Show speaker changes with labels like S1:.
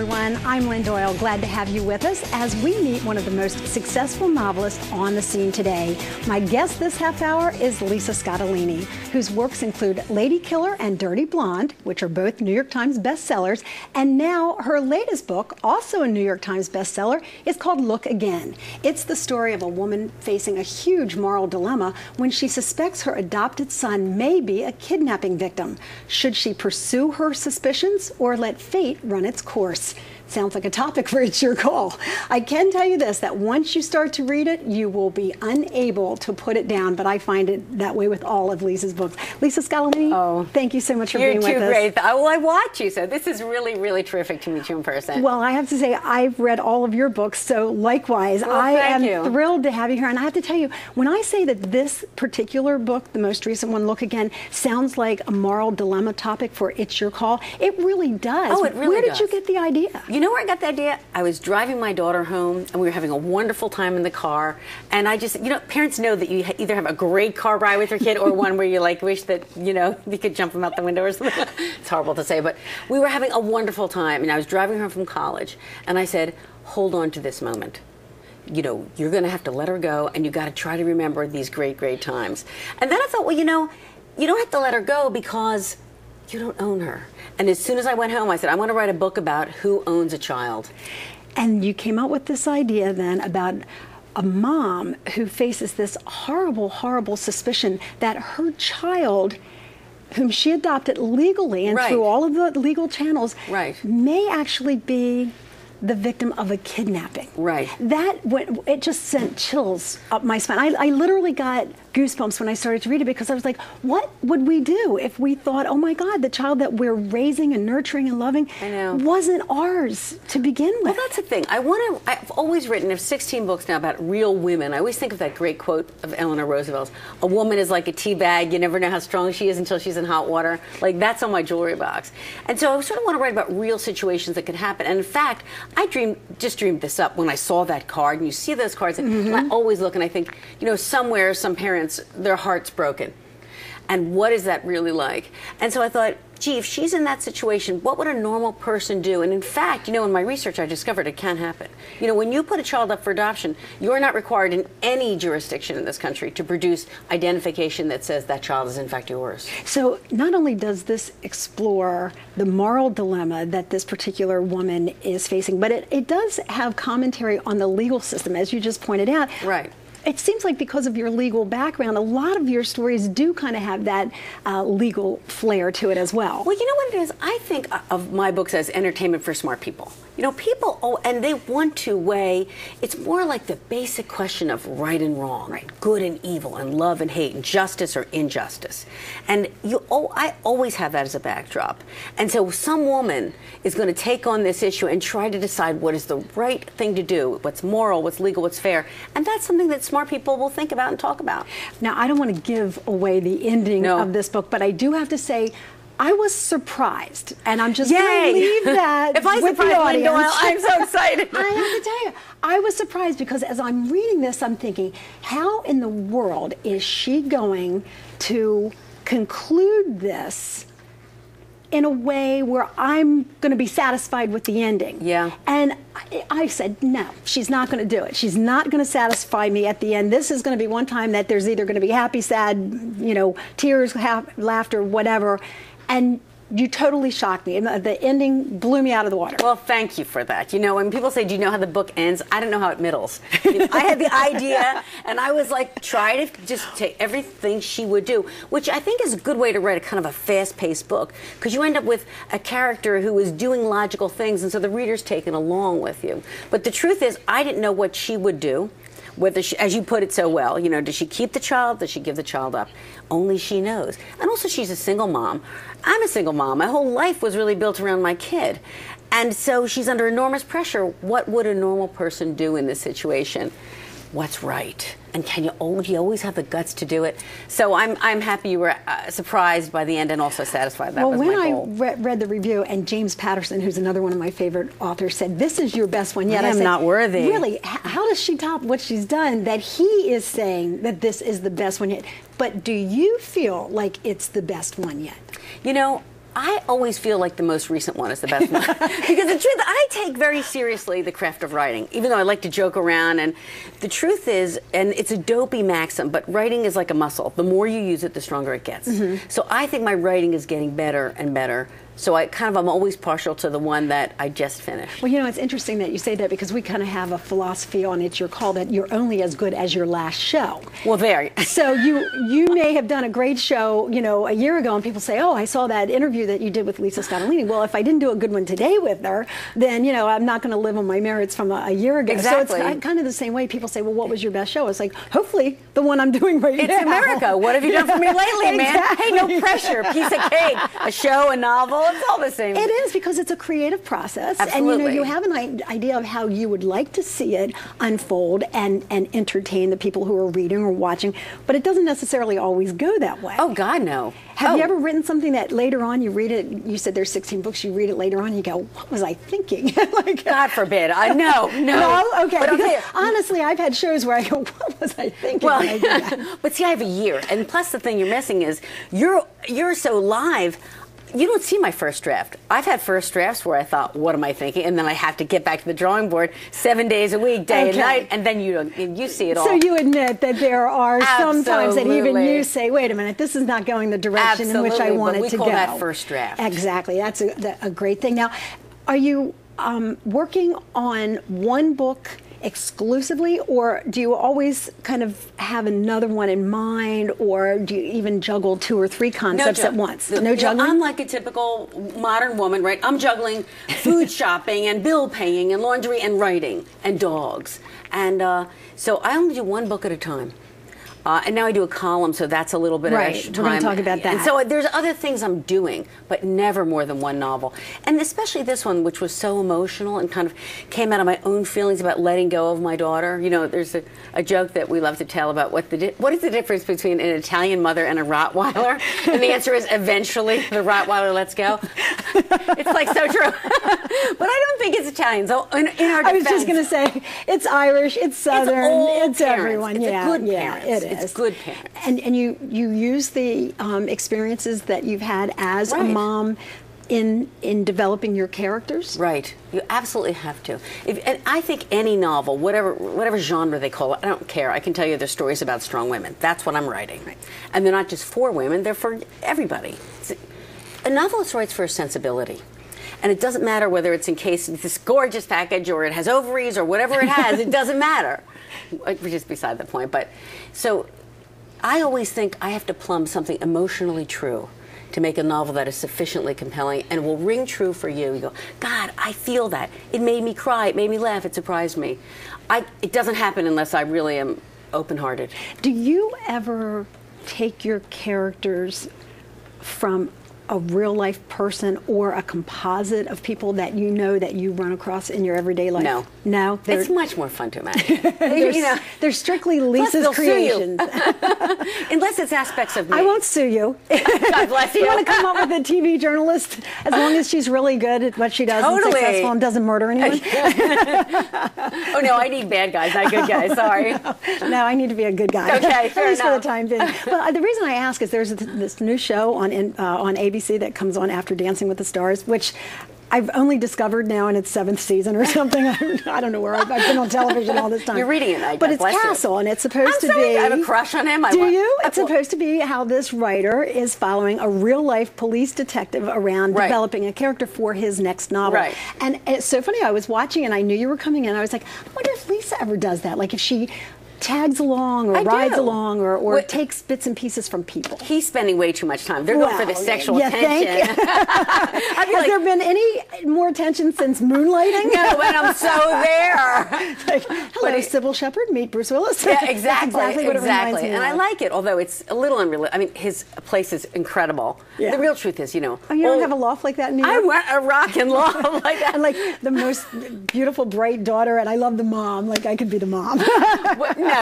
S1: everyone. I'm Lynn Doyle. Glad to have you with us as we meet one of the most successful novelists on the scene today. My guest this half hour is Lisa Scottoline, whose works include Lady Killer and Dirty Blonde, which are both New York Times bestsellers. And now her latest book, also a New York Times bestseller, is called Look Again. It's the story of a woman facing a huge moral dilemma when she suspects her adopted son may be a kidnapping victim. Should she pursue her suspicions or let fate run its course? Sounds like a topic for It's Your Call. I can tell you this, that once you start to read it, you will be unable to put it down, but I find it that way with all of Lisa's books. Lisa Scottoline, thank you so much for being with us.
S2: You're too great. Well, I watch you, so this is really, really terrific to meet you in person.
S1: Well, I have to say, I've read all of your books, so likewise,
S2: well,
S1: I am thrilled to have you here. And I have to tell you, when I say that this particular book, the most recent one, Look Again, sounds like a moral dilemma topic for It's Your Call, it really does.
S2: Oh, it really
S1: Where
S2: does.
S1: did you get the idea?
S2: You know where I got the idea? I was driving my daughter home, and we were having a wonderful time in the car. And I just, you know, parents know that you either have a great car ride with your kid or one where you like wish that, you know, you could jump them out the window or something. It's horrible to say, but we were having a wonderful time. And I was driving her from college, and I said, hold on to this moment. You know, you're going to have to let her go, and you got to try to remember these great, great times. And then I thought, well, you know, you don't have to let her go because you don't own her. And as soon as I went home, I said, I want to write a book about who owns a child.
S1: And you came up with this idea then about a mom who faces this horrible, horrible suspicion that her child, whom she adopted legally and through all of the legal channels, may actually be the victim of a kidnapping. It just sent chills up my spine. I literally got goosebumps when I started to read it because I was like, what would we do if we thought, oh my God, the child that we're raising and nurturing and loving wasn't ours to begin with?
S2: Well, that's the thing. I've always written 16 books now about real women. I always think of that great quote of Eleanor Roosevelt's, a woman is like a tea bag. You never know how strong she is until she's in hot water. Like, that's on my jewelry box. And so I sort of want to write about real situations that could happen. And in fact, I just dreamed this up when I saw that card, and you see those cards, and I always look and I think, you know, somewhere, some parents, their heart's broken. And what is that really like? And so I thought, gee, if she's in that situation, what would a normal person do? And in fact, you know, in my research, I discovered it can happen. You know, when you put a child up for adoption, you're not required in any jurisdiction in this country to produce identification that says that child is in fact yours.
S1: So not only does this explore the moral dilemma that this particular woman is facing, but it does have commentary on the legal system, as you just pointed out. It seems like because of your legal background, a lot of your stories do kind of have that legal flair to it as well.
S2: Well, you know what it is? I think of my books as entertainment for smart people. You know, people, and they want to weigh, it's more like the basic question of right and wrong, good and evil, and love and hate, and justice or injustice. And I always have that as a backdrop. And so some woman is going to take on this issue and try to decide what is the right thing to do, what's moral, what's legal, what's fair. And that's something that smart people will think about and talk about.
S1: Now, I don't want to give away the ending of this book, but I do have to say, I was surprised, and I'm just going to leave that
S2: if I
S1: with the audience.
S2: Lynn Doyle, I'm so excited.
S1: I have to tell you, I was surprised because as I'm reading this, I'm thinking, how in the world is she going to conclude this in a way where I'm going to be satisfied with the ending? And I said, no, she's not going to do it. She's not going to satisfy me at the end. This is going to be one time that there's either going to be happy, sad, you know, tears, laughter, whatever. And you totally shocked me. The ending blew me out of the water.
S2: Well, thank you for that. You know, when people say, do you know how the book ends? I don't know how it middles. You know, I had the idea, and I was like, try to just take everything she would do, which I think is a good way to write a kind of a fast-paced book, because you end up with a character who is doing logical things, and so the reader's taken along with you. But the truth is, I didn't know what she would do. Whether she, as you put it so well, you know, does she keep the child? Does she give the child up? Only she knows. And also, she's a single mom. I'm a single mom. My whole life was really built around my kid. And so she's under enormous pressure. What would a normal person do in this situation? What's right? And do you always have the guts to do it? So I'm happy you were surprised by the end and also satisfied. That was my goal.
S1: When I read the review, and James Patterson, who's another one of my favorite authors, said, this is your best one yet.
S2: I am not worthy.
S1: Really? How does she top what she's done that he is saying that this is the best one yet? But do you feel like it's the best one yet?
S2: You know, I always feel like the most recent one is the best one. Because the truth, I take very seriously the craft of writing, even though I like to joke around. And the truth is, and it's a dopey maxim, but writing is like a muscle. The more you use it, the stronger it gets. So I think my writing is getting better and better. So I'm always partial to the one that I just finished.
S1: Well, you know, it's interesting that you say that because we kind of have a philosophy on It's Your Call that you're only as good as your last show.
S2: Well, there.
S1: So you may have done a great show, you know, a year ago, and people say, oh, I saw that interview that you did with Lisa Scottoline. Well, if I didn't do a good one today with her, then, you know, I'm not going to live on my merits from a year ago.
S2: Exactly.
S1: So it's kind of the same way. People say, well, what was your best show? It's like, hopefully, the one I'm doing right now.
S2: It's America. What have you done for me lately, man?
S1: Exactly.
S2: Hey, no pressure. Piece of cake. A show, a novel. It's all the same.
S1: It is, because it's a creative process.
S2: Absolutely.
S1: And, you know, you have an idea of how you would like to see it unfold and entertain the people who are reading or watching, but it doesn't necessarily always go that way.
S2: Oh, God, no.
S1: Have you ever written something that later on you read it, you said there's 16 books, you read it later on, you go, what was I thinking? Like,
S2: God forbid. No.
S1: No? Okay.
S2: But
S1: honestly, I've had shows where I go, what was I thinking
S2: well,
S1: when I did that?
S2: But see, I have a year. And plus the thing you're missing is you're so live. You don't see my first draft. I've had first drafts where I thought, what am I thinking? And then I have to get back to the drawing board 7 days a week, day and night, and then you see it all.
S1: So you admit that there are some times that even
S2: Absolutely.
S1: you say, wait a minute, this is not going the direction in which I want it to go.
S2: We call that first draft.
S1: Exactly. That's a great thing. Now, are you working on one book exclusively, or do you always kind of have another one in mind, or do you even juggle 2 or 3 concepts at once? No juggling?
S2: I'm like a typical modern woman, right? I'm juggling food shopping and bill paying and laundry and writing and dogs. And so I only do one book at a time. And now I do a column, so that's a little bit of extra time.
S1: We're going to talk about that.
S2: And so there's other things I'm doing, but never more than one novel. And especially this one, which was so emotional and kind of came out of my own feelings about letting go of my daughter. You know, there's a joke that we love to tell about what is the difference between an Italian mother and a Rottweiler? And the answer is eventually the Rottweiler lets go. It's like so true. But I don't think it's Italian. So in our defense,
S1: I was just going to say, it's Irish, it's Southern, it's everyone.
S2: It's
S1: yeah,
S2: a good
S1: yeah,
S2: parents.
S1: It is.
S2: It's good parents.
S1: And you use the experiences that you've had as a mom in developing your characters?
S2: Right. You absolutely have to. And I think any novel, whatever genre they call it, I don't care. I can tell you there's stories about strong women. That's what I'm writing. Right. And they're not just for women, they're for everybody. A novelist writes for a sensibility. And it doesn't matter whether it's encased in this gorgeous package or it has ovaries or whatever it has. It doesn't matter. Which is beside the point. But so I always think I have to plumb something emotionally true to make a novel that is sufficiently compelling and will ring true for you. You go, God, I feel that. It made me cry. It made me laugh. It surprised me. It doesn't happen unless I really am open-hearted.
S1: Do you ever take your characters from a real life person or a composite of people that you know that you run across in your everyday life?
S2: No.
S1: No?
S2: It's much more fun to imagine.
S1: They're strictly Lisa's creations.
S2: Unless it's aspects of me.
S1: I won't sue you.
S2: God bless you.
S1: You want to come up with a TV journalist as long as she's really good at what she does and successful and doesn't murder anyone?
S2: Oh, no, I need bad guys, not good guys. Sorry.
S1: No, I need to be a good guy.
S2: Okay, fair
S1: at least
S2: enough.
S1: for the time being. But the reason I ask is there's this new show on ABC that comes on after Dancing with the Stars, which I've only discovered now in its 7th season or something. I don't know where I've been on television all this time.
S2: You're reading it,
S1: but it's Castle, and it's supposed to be.
S2: I have a crush on him.
S1: Do you? It's supposed to be how this writer is following a real-life police detective around developing a character for his next novel.
S2: Right.
S1: And it's so funny. I was watching, and I knew you were coming in. I was like, I wonder if Lisa ever does that. Like if she tags along or rides along or takes bits and pieces from people.
S2: He's spending way too much time. They're going for the sexual attention.
S1: Has there been any more attention since Moonlighting?
S2: No, and I'm so there.
S1: Like, hello, Sybil Shepherd, meet Bruce Willis.
S2: Yeah, exactly.
S1: That's exactly what it reminds me
S2: And
S1: of.
S2: I like it, although it's a little unrealistic. I mean, his place is incredible. Yeah. The real truth is, you know.
S1: Oh, you don't have a loft like that in New York?
S2: I want a rockin' loft like that.
S1: And like the most beautiful, bright daughter, and I love the mom. Like I could be the mom.